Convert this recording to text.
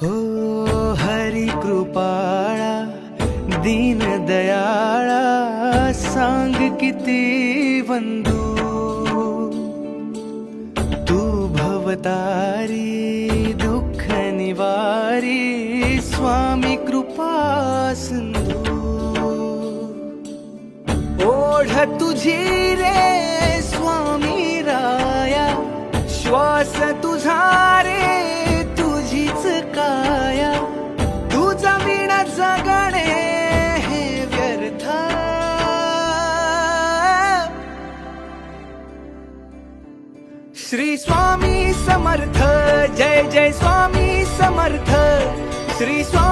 हो हरी कृपाळा दीन दयाळा सांग किती वंदू तू भवतारी दुःख निवारी स्वामी कृपा सिंधू ओढ तुझी रे स्वामी राया श्वास तुझा रे तुझीच काया तुझा विना जगणे हे व्यर्थ श्री स्वामी समर्थ जय जय स्वामी समर्थ श्री स्वामी